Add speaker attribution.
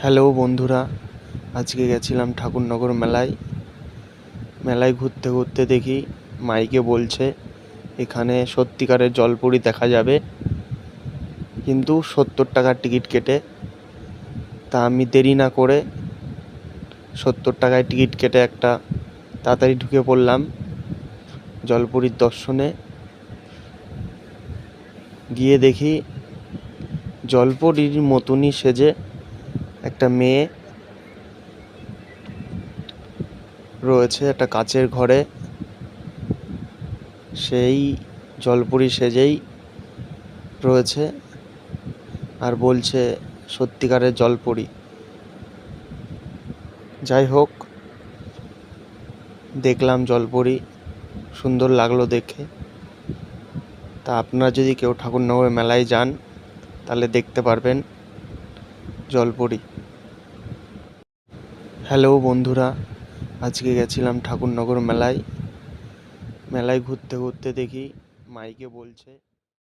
Speaker 1: Hello বন্ধুরা, আজকে গেছিলাম ঠাকুরনগর মেলায় ঘুরতে ঘুরতে দেখি মাইকে বলছে এখানে সত্যিকারের জলপুরি দেখা যাবে, কিন্তু 70 টাকার টিকিট কেটে। তা আমি দেরি না করে 70 টাকায় টিকিট কেটে একটা তাড়াতাড়ি ঢুকে পড়লাম জলপুরির দর্শনে। গিয়ে দেখি জলপুরির মতনই সেজে একটা মেয়ে রয়েছে একটা কাচের ঘরে, সেই জলপুরি সেজেই রয়েছে আর বলছে সত্যিকারের জলপুরি। যাই হোক, দেখলাম জলপুরি, সুন্দর লাগলো দেখে। তা আপনারা যদি কেউ ঠাকুরনগর মেলায় যান তাহলে দেখতে পারবেন জলপুরি। হ্যালো বন্ধুরা, আজকে গেছিলাম ঠাকুরনগর মেলায় ঘুরতে ঘুরতে দেখি মাইকে বলছে